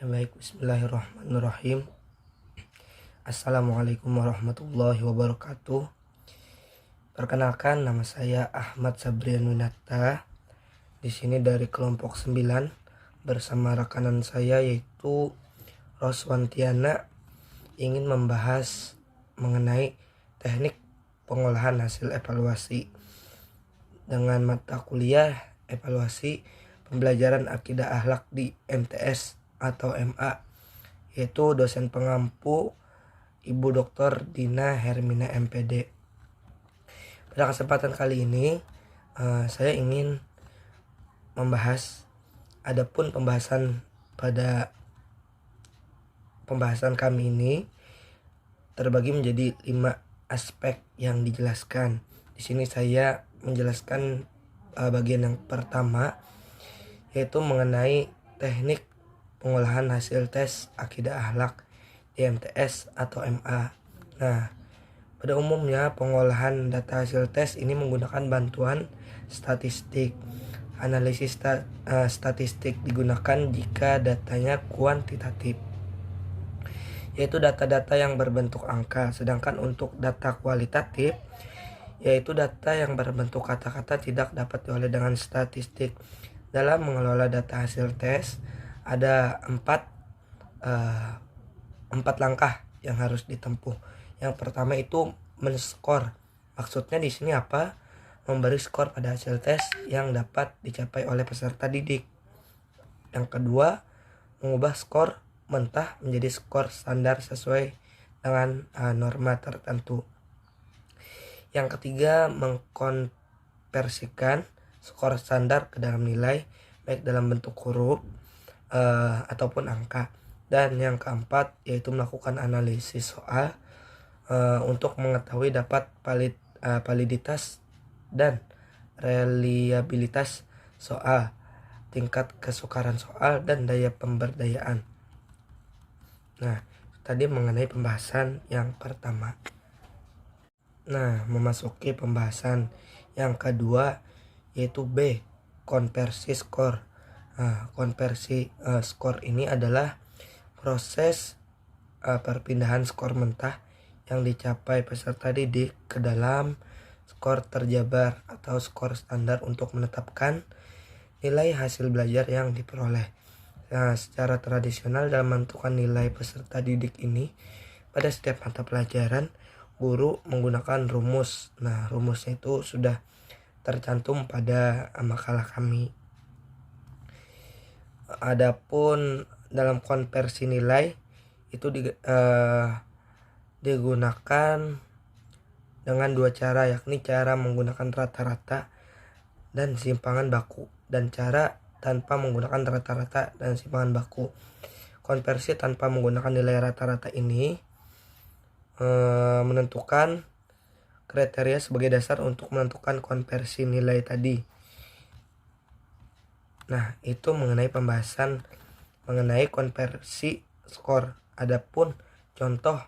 Ya baik, bismillahirrahmanirrahim. Assalamualaikum warahmatullahi wabarakatuh. Perkenalkan, nama saya Ahmad Sabrianwinata. Di sini dari kelompok 9 bersama rekanan saya yaitu Roswantiana ingin membahas mengenai teknik pengolahan hasil evaluasi dengan mata kuliah evaluasi pembelajaran akidah akhlak di MTS atau MA, yaitu dosen pengampu Ibu Dr. Dina Hermina MPD. Pada kesempatan kali ini saya ingin membahas, adapun pada pembahasan kami ini terbagi menjadi 5 aspek yang dijelaskan. Di sini saya menjelaskan bagian yang pertama, yaitu mengenai teknik pengolahan hasil tes akidah akhlak di MTS atau MA. Nah, pada umumnya pengolahan data hasil tes ini menggunakan bantuan statistik. Analisis statistik digunakan jika datanya kuantitatif, yaitu data-data yang berbentuk angka. Sedangkan untuk data kualitatif, yaitu data yang berbentuk kata-kata, tidak dapat diolah dengan statistik. Dalam mengelola data hasil tes ada empat langkah yang harus ditempuh. Yang pertama itu men-skor. Maksudnya di sini apa? Memberi skor pada hasil tes yang dapat dicapai oleh peserta didik. Yang kedua, mengubah skor mentah menjadi skor standar sesuai dengan norma tertentu. Yang ketiga, mengkonversikan skor standar ke dalam nilai, baik dalam bentuk huruf ataupun angka. Dan yang keempat, yaitu melakukan analisis soal untuk mengetahui dapat validitas dan reliabilitas soal, tingkat kesukaran soal, dan daya pemberdayaan. Nah, tadi mengenai pembahasan yang pertama. Nah, memasuki pembahasan yang kedua, yaitu B, konversi skor. Nah, konversi skor ini adalah proses perpindahan skor mentah yang dicapai peserta didik ke dalam skor terjabar atau skor standar untuk menetapkan nilai hasil belajar yang diperoleh. Nah, secara tradisional dalam menentukan nilai peserta didik ini, pada setiap mata pelajaran guru menggunakan rumus. Nah, rumusnya itu sudah tercantum pada makalah kami. Adapun dalam konversi nilai itu digunakan dengan dua cara, yakni cara menggunakan rata-rata dan simpangan baku, dan cara tanpa menggunakan rata-rata dan simpangan baku. Konversi tanpa menggunakan nilai rata-rata ini menentukan kriteria sebagai dasar untuk menentukan konversi nilai tadi. Nah, itu mengenai pembahasan mengenai konversi skor. Adapun contoh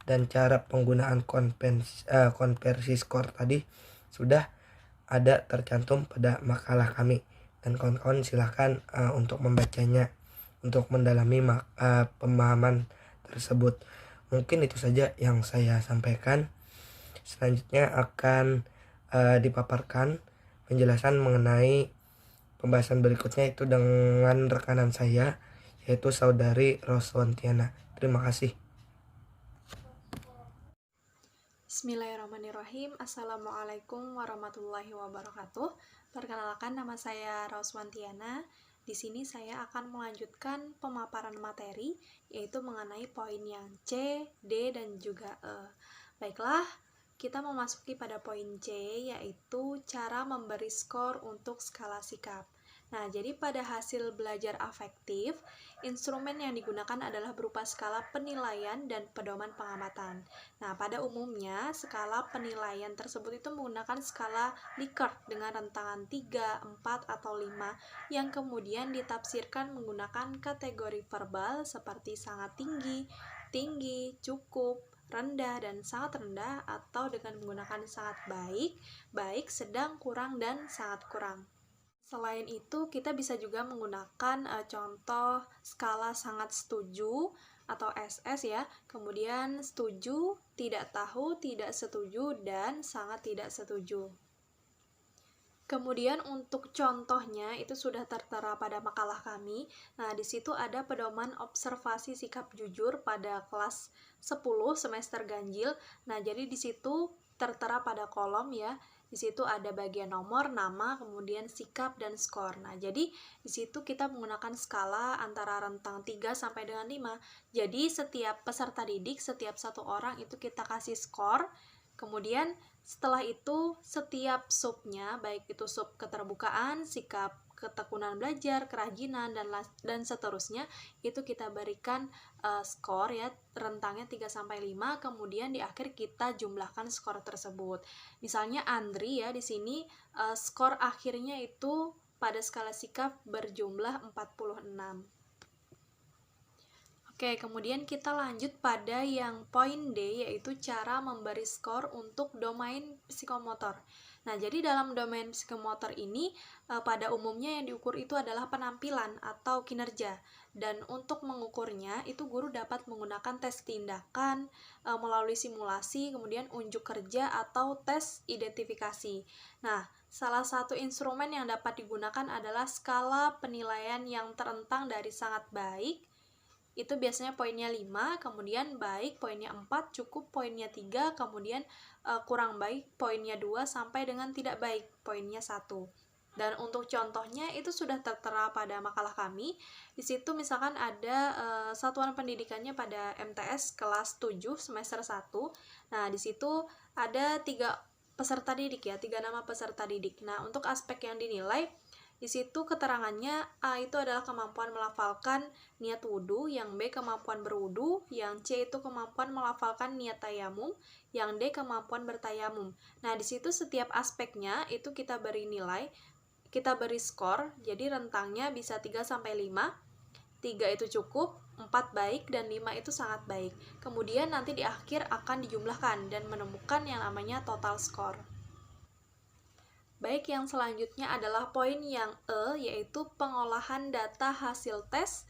dan cara penggunaan konversi skor tadi sudah ada tercantum pada makalah kami, dan kawan-kawan silahkan untuk membacanya untuk mendalami pemahaman tersebut. Mungkin itu saja yang saya sampaikan. Selanjutnya akan dipaparkan penjelasan mengenai pembahasan berikutnya, itu dengan rekanan saya, yaitu saudari Roswantiana. Terima kasih. Bismillahirrahmanirrahim. Assalamualaikum warahmatullahi wabarakatuh. Perkenalkan, nama saya Roswantiana. Di sini saya akan melanjutkan pemaparan materi, yaitu mengenai poin yang C, D, dan juga E. Baiklah, kita memasuki pada poin C, yaitu cara memberi skor untuk skala sikap. Nah, jadi pada hasil belajar afektif, instrumen yang digunakan adalah berupa skala penilaian dan pedoman pengamatan. Nah, pada umumnya, skala penilaian tersebut itu menggunakan skala Likert dengan rentangan 3, 4, atau 5, yang kemudian ditafsirkan menggunakan kategori verbal seperti sangat tinggi, tinggi, cukup, rendah, dan sangat rendah, atau dengan menggunakan sangat baik, baik, sedang, kurang, dan sangat kurang. Selain itu, kita bisa juga menggunakan contoh skala sangat setuju atau SS ya. Kemudian setuju, tidak tahu, tidak setuju, dan sangat tidak setuju. Kemudian untuk contohnya itu sudah tertera pada makalah kami. Nah, di situ ada pedoman observasi sikap jujur pada kelas 10 semester ganjil. Nah, jadi di situ tertera pada kolom ya. Di situ ada bagian nomor, nama, kemudian sikap dan skor. Nah, jadi di situ kita menggunakan skala antara rentang 3 sampai dengan 5. Jadi setiap peserta didik, setiap satu orang itu kita kasih skor. Kemudian setelah itu setiap subnya, baik itu sub keterbukaan, sikap, ketekunan belajar, kerajinan, dan seterusnya, itu kita berikan skor ya, rentangnya 3 sampai 5, kemudian di akhir kita jumlahkan skor tersebut. Misalnya Andri ya, di sini skor akhirnya itu pada skala sikap berjumlah 46. Oke, kemudian kita lanjut pada yang poin D, yaitu cara memberi skor untuk domain psikomotor. Nah, jadi dalam domain psikomotor ini, pada umumnya yang diukur itu adalah penampilan atau kinerja. Dan untuk mengukurnya, itu guru dapat menggunakan tes tindakan, melalui simulasi, kemudian unjuk kerja atau tes identifikasi. Nah, salah satu instrumen yang dapat digunakan adalah skala penilaian yang terentang dari sangat baik, itu biasanya poinnya 5, kemudian baik poinnya 4, cukup poinnya 3, kemudian kurang baik poinnya 2, sampai dengan tidak baik poinnya 1. Dan untuk contohnya itu sudah tertera pada makalah kami. Di situ misalkan ada satuan pendidikannya pada MTS kelas 7 semester 1. Nah, di situ ada 3 peserta didik ya, 3 nama peserta didik. Nah, untuk aspek yang dinilai, di situ keterangannya A itu adalah kemampuan melafalkan niat wudhu, yang B kemampuan berwudhu, yang C itu kemampuan melafalkan niat tayamum, yang D kemampuan bertayamum. Nah, di situ setiap aspeknya itu kita beri nilai, kita beri skor, jadi rentangnya bisa 3 sampai 5. 3 itu cukup, 4 baik, dan 5 itu sangat baik. Kemudian nanti di akhir akan dijumlahkan dan menemukan yang namanya total skor. Baik, yang selanjutnya adalah poin yang E, yaitu pengolahan data hasil tes,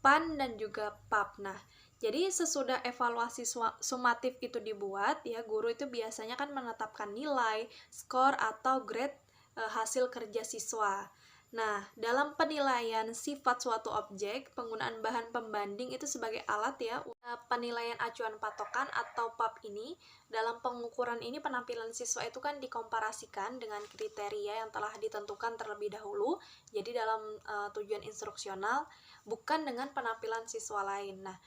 PAN, dan juga PAP. Nah, jadi sesudah evaluasi sumatif itu dibuat, ya guru itu biasanya kan menetapkan nilai, skor, atau grade hasil kerja siswa. Nah, dalam penilaian sifat suatu objek, penggunaan bahan pembanding itu sebagai alat ya. Penilaian acuan patokan atau PAP ini, dalam pengukuran ini penampilan siswa itu kan dikomparasikan dengan kriteria yang telah ditentukan terlebih dahulu. Jadi dalam tujuan instruksional, bukan dengan penampilan siswa lain. Nah,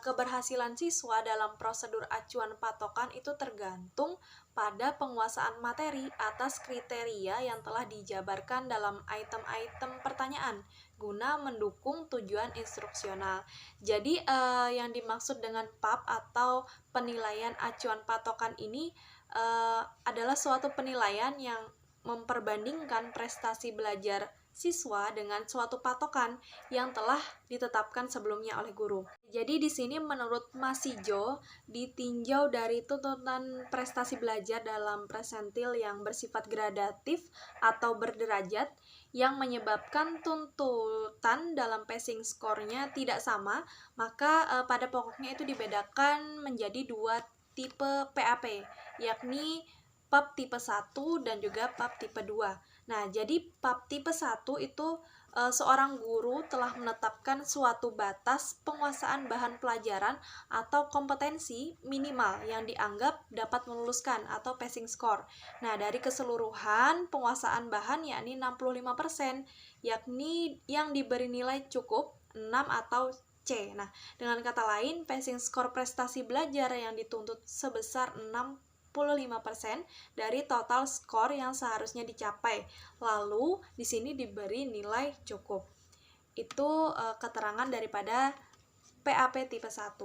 keberhasilan siswa dalam prosedur acuan patokan itu tergantung pada penguasaan materi atas kriteria yang telah dijabarkan dalam item-item pertanyaan guna mendukung tujuan instruksional. Jadi yang dimaksud dengan PAP atau penilaian acuan patokan ini adalah suatu penilaian yang memperbandingkan prestasi belajar siswa dengan suatu patokan yang telah ditetapkan sebelumnya oleh guru. Jadi di sini menurut Masijo, ditinjau dari tuntutan prestasi belajar dalam presentil yang bersifat gradatif atau berderajat yang menyebabkan tuntutan dalam passing score-nya tidak sama, maka pada pokoknya itu dibedakan menjadi 2 tipe PAP, yakni PAP tipe 1 dan juga PAP tipe 2. Nah, jadi PAP tipe 1 itu seorang guru telah menetapkan suatu batas penguasaan bahan pelajaran atau kompetensi minimal yang dianggap dapat meluluskan atau passing score. Nah, dari keseluruhan penguasaan bahan yakni 65%, yakni yang diberi nilai cukup 6 atau C. Nah, dengan kata lain, passing score prestasi belajar yang dituntut sebesar 65% dari total skor yang seharusnya dicapai. Lalu di sini diberi nilai cukup. Itu keterangan daripada PAP tipe 1.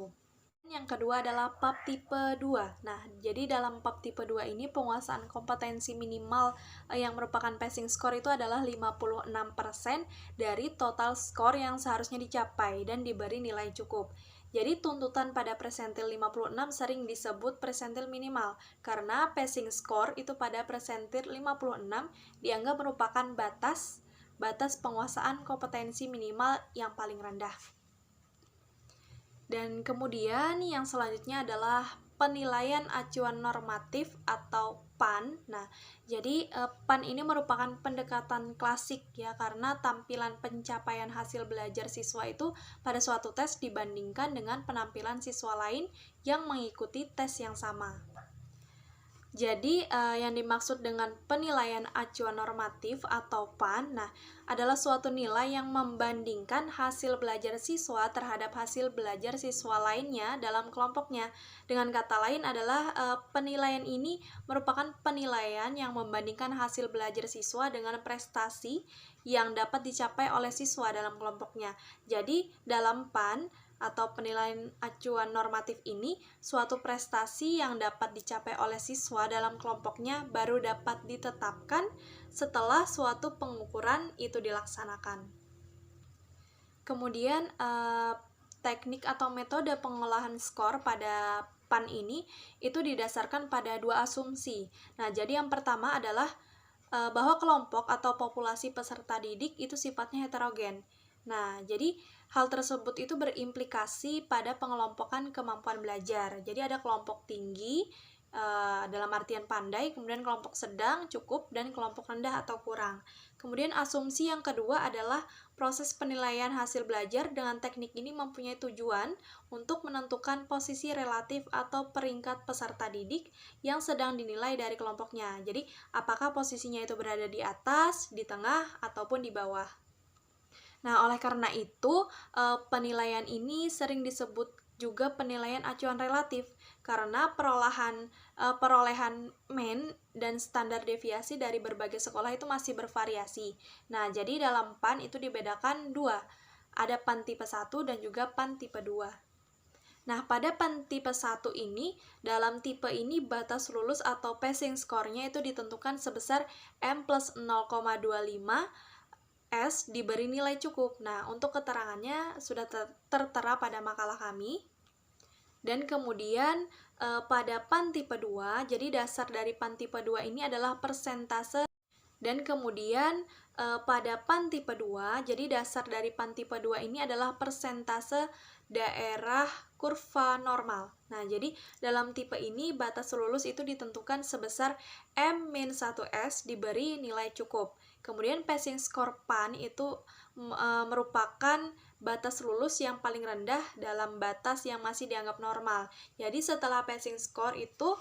Yang kedua adalah PAP tipe 2. Nah, jadi dalam PAP tipe 2 ini penguasaan kompetensi minimal yang merupakan passing score itu adalah 56% dari total skor yang seharusnya dicapai dan diberi nilai cukup. Jadi tuntutan pada presentil 56 sering disebut presentil minimal karena passing score itu pada presentil 56 dianggap merupakan batas batas penguasaan kompetensi minimal yang paling rendah. Dan kemudian yang selanjutnya adalah penilaian acuan normatif atau PAN. Nah, jadi PAN ini merupakan pendekatan klasik ya, karena tampilan pencapaian hasil belajar siswa itu pada suatu tes dibandingkan dengan penampilan siswa lain yang mengikuti tes yang sama. Jadi, yang dimaksud dengan penilaian acuan normatif atau PAN, adalah suatu nilai yang membandingkan hasil belajar siswa terhadap hasil belajar siswa lainnya dalam kelompoknya. Dengan kata lain adalah penilaian ini merupakan penilaian yang membandingkan hasil belajar siswa dengan prestasi yang dapat dicapai oleh siswa dalam kelompoknya. Jadi, dalam PAN atau penilaian acuan normatif ini, suatu prestasi yang dapat dicapai oleh siswa dalam kelompoknya baru dapat ditetapkan setelah suatu pengukuran itu dilaksanakan. Kemudian, teknik atau metode pengolahan skor pada PAN ini itu didasarkan pada dua asumsi. Nah, jadi yang pertama adalah bahwa kelompok atau populasi peserta didik itu sifatnya heterogen. Nah, jadi hal tersebut itu berimplikasi pada pengelompokan kemampuan belajar. Jadi ada kelompok tinggi dalam artian pandai, kemudian kelompok sedang, cukup, dan kelompok rendah atau kurang. Kemudian asumsi yang kedua adalah proses penilaian hasil belajar dengan teknik ini mempunyai tujuan untuk menentukan posisi relatif atau peringkat peserta didik yang sedang dinilai dari kelompoknya. Jadi, apakah posisinya itu berada di atas, di tengah, ataupun di bawah. Nah, oleh karena itu, penilaian ini sering disebut juga penilaian acuan relatif, karena perolehan MEN dan standar deviasi dari berbagai sekolah itu masih bervariasi. Nah, jadi dalam PAN itu dibedakan dua, ada PAN tipe 1 dan juga PAN tipe 2. Nah, pada PAN tipe 1 ini, dalam tipe ini batas lulus atau passing score-nya itu ditentukan sebesar M plus 0,25 S diberi nilai cukup. Nah, untuk keterangannya sudah tertera pada makalah kami. Dan kemudian pada PAN tipe 2, jadi dasar dari PAN tipe 2 ini adalah persentase. Dan kemudian pada PAN tipe 2, jadi dasar dari PAN tipe 2 ini adalah persentase daerah kurva normal. Nah, jadi dalam tipe ini batas lulus itu ditentukan sebesar M-1S diberi nilai cukup. Kemudian passing score PAN itu merupakan batas lulus yang paling rendah dalam batas yang masih dianggap normal. Jadi setelah passing score itu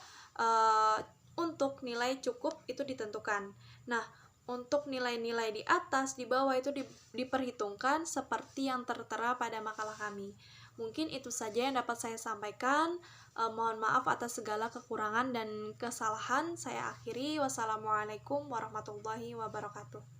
untuk nilai cukup itu ditentukan. Nah, untuk nilai-nilai di atas, di bawah itu diperhitungkan seperti yang tertera pada makalah kami. Mungkin itu saja yang dapat saya sampaikan. Mohon maaf atas segala kekurangan dan kesalahan. Saya akhiri. Wassalamualaikum warahmatullahi wabarakatuh.